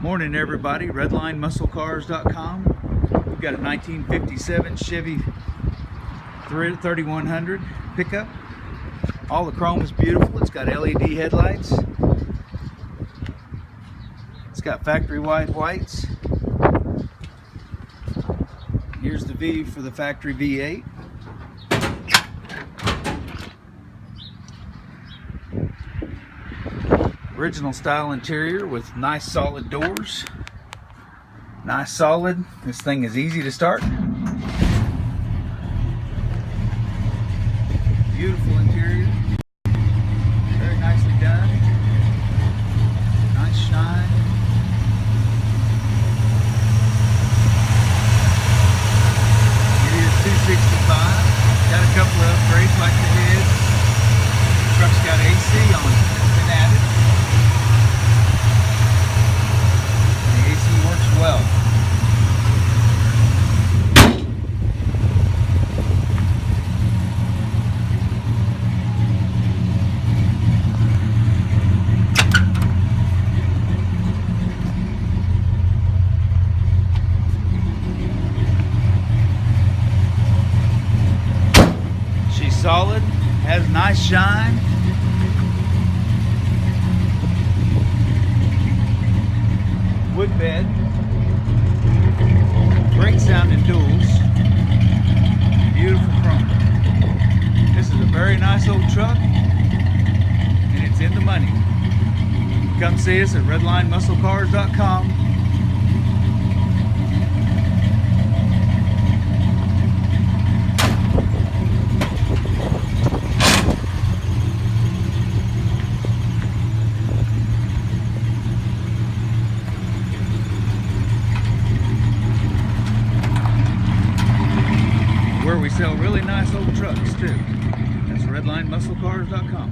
Morning everybody, redlinemusclecars.com. We've got a 1957 Chevy 3100 pickup. All the chrome is beautiful. It's got LED headlights. It's got factory wide whites. Here's the V for the factory V8. Original style interior with nice solid doors. Nice solid. This thing is easy to start. Beautiful interior. Very nicely done. Nice shine. It is 265. Got a couple of upgrades like the heads. The truck's got AC on it. It's been added. Well, she's solid, has nice shine. Wood bed. Great sounding tools. Beautiful chrome. This is a very nice old truck, and it's in the money. Come see us at redlinemusclecars.com. Where we sell really nice old trucks too. That's redlinemusclecars.com.